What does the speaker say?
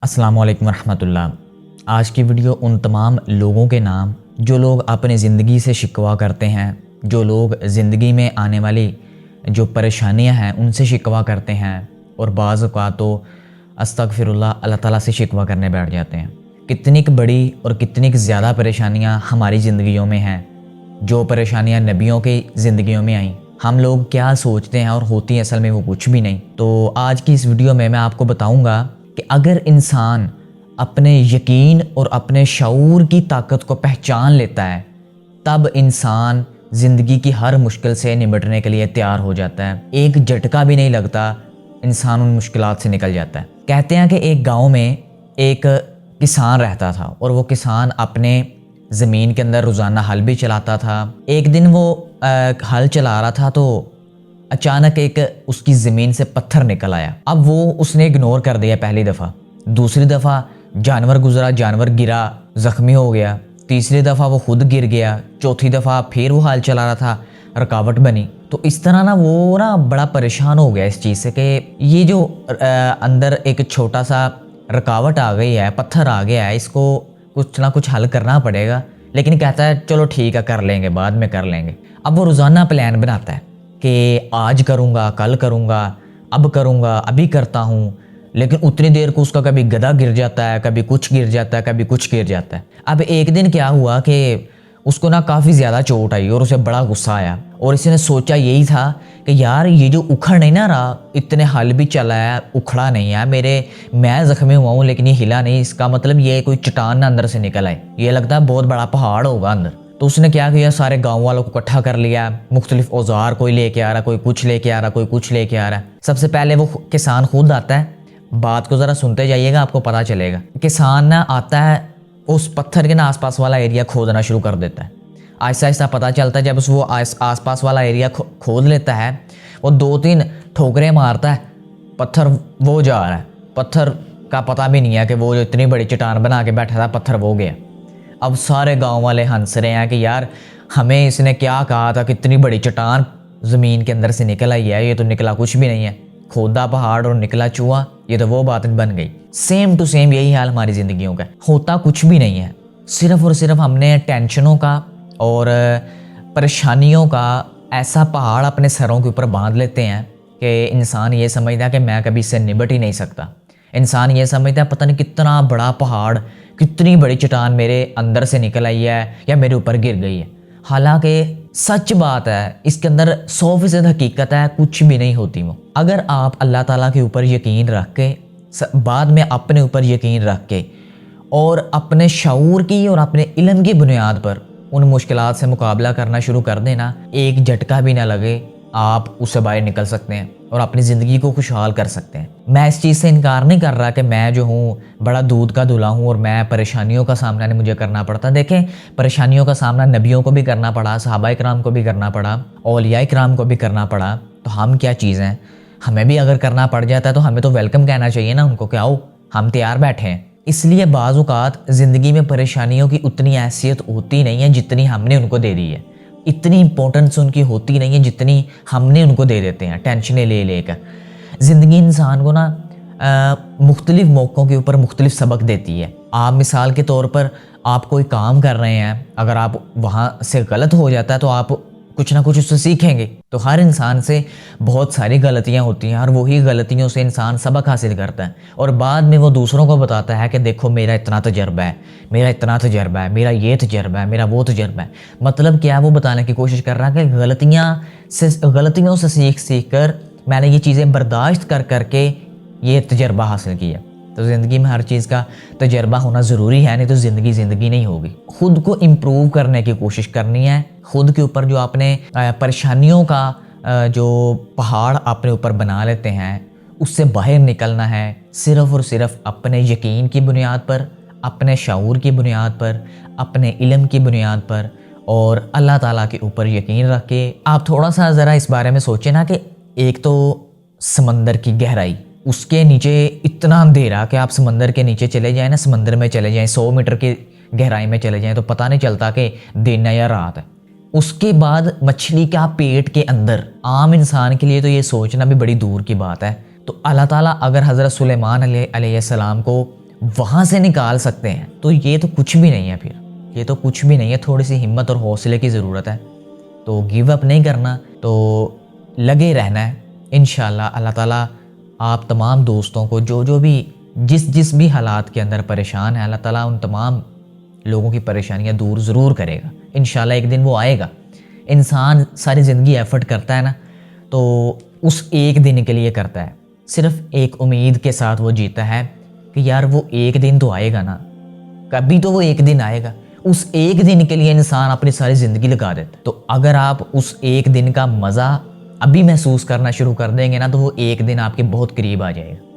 السلام علیکم ورحمۃ اللہ۔ آج کی ویڈیو ان تمام لوگوں کے نام جو لوگ اپنی زندگی سے شکوہ کرتے ہیں، جو لوگ زندگی میں آنے والی جو پریشانیاں ہیں ان سے شکوہ کرتے ہیں اور بعض اوقات تو استغفر اللہ تعالیٰ سے شکوہ کرنے بیٹھ جاتے ہیں۔ کتنی بڑی اور کتنی زیادہ پریشانیاں ہماری زندگیوں میں ہیں، جو پریشانیاں نبیوں کی زندگیوں میں آئیں، ہم لوگ کیا سوچتے ہیں اور ہوتی ہیں اصل میں وہ کچھ بھی نہیں۔ تو آج کی اس ویڈیو میں آپ کو بتاؤں گا کہ اگر انسان اپنے یقین اور اپنے شعور کی طاقت کو پہچان لیتا ہے تب انسان زندگی کی ہر مشکل سے نمٹنے کے لیے تیار ہو جاتا ہے۔ ایک جھٹکا بھی نہیں لگتا، انسان ان مشکلات سے نکل جاتا ہے۔ کہتے ہیں کہ ایک گاؤں میں ایک کسان رہتا تھا اور وہ کسان اپنے زمین کے اندر روزانہ ہل بھی چلاتا تھا۔ ایک دن وہ ہل چلا رہا تھا تو اچانک ایک اس کی زمین سے پتھر نکل آیا۔ اب وہ اس نے اگنور کر دیا پہلی دفعہ، دوسری دفعہ جانور گزرا، جانور گرا، زخمی ہو گیا، تیسری دفعہ وہ خود گر گیا، چوتھی دفعہ پھر وہ ہل چلا رہا تھا، رکاوٹ بنی۔ تو اس طرح وہ بڑا پریشان ہو گیا اس چیز سے کہ یہ جو اندر ایک چھوٹا سا رکاوٹ آ گئی ہے، پتھر آ گیا ہے، اس کو کچھ نہ کچھ حل کرنا پڑے گا۔ لیکن کہتا ہے چلو ٹھیک ہے، کر لیں گے، بعد میں کر لیں گے۔ اب وہ روزانہ پلان بناتا ہے کہ آج کروں گا، کل کروں گا، اب کروں گا، ابھی کرتا ہوں، لیکن اتنی دیر کو اس کا کبھی گدھا گر جاتا ہے، کبھی کچھ گر جاتا ہے، کبھی کچھ گر جاتا ہے۔ اب ایک دن کیا ہوا کہ اس کو کافی زیادہ چوٹ آئی اور اسے بڑا غصہ آیا اور اس نے سوچا یہی تھا کہ یار یہ جو اکھڑ نہیں نہ رہا، اتنے حل بھی چلا ہے، اکھڑا نہیں ہے، میں زخمی ہوا ہوں لیکن یہ ہلا نہیں، اس کا مطلب یہ کوئی چٹان نہ اندر سے نکل آئے، یہ لگتا ہے بہت بڑا پہاڑ ہوگا اندر۔ تو اس نے کیا کیا، سارے گاؤں والوں کو اکٹھا کر لیا، مختلف اوزار کوئی لے کے آ رہا، کوئی کچھ لے کے آ رہا، کوئی کچھ لے کے آ رہا۔ سب سے پہلے وہ کسان خود آتا ہے، بات کو ذرا سنتے جائیے گا، آپ کو پتہ چلے گا۔ کسان آتا ہے، اس پتھر کے آس پاس والا ایریا کھودنا شروع کر دیتا ہے۔ آہستہ آہستہ پتہ چلتا ہے جب وہ آس پاس والا ایریا کھود لیتا ہے، وہ 2-3 ٹھوکریں مارتا ہے، پتھر وہ جا رہا ہے، پتھر کا پتہ بھی نہیں ہے کہ وہ جو اتنی بڑی چٹان بنا کے بیٹھا تھا پتھر وہ گیا۔ اب سارے گاؤں والے ہنس رہے ہیں کہ یار ہمیں اس نے کیا کہا تھا کہ اتنی بڑی چٹان زمین کے اندر سے نکل آئی ہے، یہ تو نکلا کچھ بھی نہیں ہے، کھودا پہاڑ اور نکلا چوہا، یہ تو وہ بات بن گئی۔ سیم ٹو سیم یہی حال ہماری زندگیوں کا، ہوتا کچھ بھی نہیں ہے، صرف اور صرف ہم نے ٹینشنوں کا اور پریشانیوں کا ایسا پہاڑ اپنے سروں کے اوپر باندھ لیتے ہیں کہ انسان یہ سمجھتا ہے کہ میں کبھی اس سے نبٹ ہی نہیں سکتا۔ انسان یہ سمجھتا ہے پتہ نہیں کتنا بڑا پہاڑ، کتنی بڑی چٹان میرے اندر سے نکل آئی ہے یا میرے اوپر گر گئی ہے۔ حالانکہ سچ بات ہے، اس کے اندر 100% حقیقت ہے، کچھ بھی نہیں ہوتی وہ۔ اگر آپ اللہ تعالیٰ کے اوپر یقین رکھ کے، بعد میں اپنے اوپر یقین رکھ کے اور اپنے شعور کی اور اپنے علم کی بنیاد پر ان مشکلات سے مقابلہ کرنا شروع کر دینا، ایک جھٹکا بھی نہ لگے، آپ اس سے باہر نکل سکتے ہیں اور اپنی زندگی کو خوشحال کر سکتے ہیں۔ میں اس چیز سے انکار نہیں کر رہا کہ میں جو ہوں بڑا دودھ کا دھلا ہوں اور میں پریشانیوں کا سامنا نہیں مجھے کرنا پڑتا۔ دیکھیں، پریشانیوں کا سامنا نبیوں کو بھی کرنا پڑا، صحابہ کرام کو بھی کرنا پڑا، اولیاء کرام کو بھی کرنا پڑا، تو ہم کیا چیز ہیں؟ ہمیں بھی اگر کرنا پڑ جاتا ہے تو ہمیں تو ویلکم کہنا چاہیے نا ان کو کہ آؤ، ہم تیار بیٹھے ہیں۔ اس لیے بعض اوقات زندگی میں پریشانیوں کی اتنی حیثیت ہوتی نہیں ہے جتنی ہم نے ان کو دے دی ہے، اتنی امپورٹنس ان کی ہوتی نہیں ہے جتنی ہم نے ان کو دے دیتے ہیں ٹینشنیں لے لے کر۔ زندگی انسان کو مختلف موقعوں کے اوپر مختلف سبق دیتی ہے۔ آپ مثال کے طور پر آپ کوئی کام کر رہے ہیں، اگر آپ وہاں سے غلط ہو جاتا ہے تو آپ کچھ نہ کچھ اس سے سیکھیں گے۔ تو ہر انسان سے بہت ساری غلطیاں ہوتی ہیں اور وہی غلطیوں سے انسان سبق حاصل کرتا ہے اور بعد میں وہ دوسروں کو بتاتا ہے کہ دیکھو میرا اتنا تجربہ ہے، میرا اتنا تجربہ ہے، میرا یہ تجربہ ہے، میرا وہ تجربہ ہے۔ مطلب کیا، وہ بتانے کی کوشش کر رہا ہے کہ غلطیوں سے سیکھ کر میں نے یہ چیزیں برداشت کر کے یہ تجربہ حاصل کیا۔ تو زندگی میں ہر چیز کا تجربہ ہونا ضروری ہے، نہیں تو زندگی نہیں ہوگی۔ خود کو امپروو کرنے کی کوشش کرنی ہے، خود کے اوپر جو اپنے پریشانیوں کا جو پہاڑ اپنے اوپر بنا لیتے ہیں اس سے باہر نکلنا ہے، صرف اور صرف اپنے یقین کی بنیاد پر، اپنے شعور کی بنیاد پر، اپنے علم کی بنیاد پر اور اللہ تعالیٰ کے اوپر یقین رکھ کے۔ آپ تھوڑا سا ذرا اس بارے میں سوچیں نا کہ ایک تو سمندر کی گہرائی، اس کے نیچے اتنا اندھیرا کہ آپ سمندر کے نیچے چلے جائیں نا، سمندر میں چلے جائیں، 100 میٹر کی گہرائی میں چلے جائیں تو پتہ نہیں چلتا کہ دن ہے یا رات ہے۔ اس کے بعد مچھلی کا پیٹ کے اندر، عام انسان کے لیے تو یہ سوچنا بھی بڑی دور کی بات ہے۔ تو اللہ تعالیٰ اگر حضرت سلیمان علیہ السلام کو وہاں سے نکال سکتے ہیں تو یہ تو کچھ بھی نہیں ہے، پھر یہ تو کچھ بھی نہیں ہے. تھوڑی سی ہمت اور حوصلے کی ضرورت ہے. تو گیو اپ نہیں کرنا، تو لگے رہنا ہے. انشاءاللہ اللہ تعالیٰ آپ تمام دوستوں کو جو بھی جس بھی حالات کے اندر پریشان ہیں، اللہ تعالیٰ ان تمام لوگوں کی پریشانیاں دور ضرور کرے گا. انشاءاللہ ایک دن وہ آئے گا. انسان ساری زندگی ایفرٹ کرتا ہے نا، تو اس ایک دن کے لیے کرتا ہے، صرف ایک امید کے ساتھ وہ جیتا ہے کہ یار وہ ایک دن تو آئے گا نا، کبھی تو وہ ایک دن آئے گا. اس ایک دن کے لیے انسان اپنی ساری زندگی لگا دیتا ہے. تو اگر آپ اس ایک دن کا مزہ ابھی محسوس کرنا شروع کر دیں گے نا، تو وہ ایک دن آپ کے بہت قریب آ جائے گا.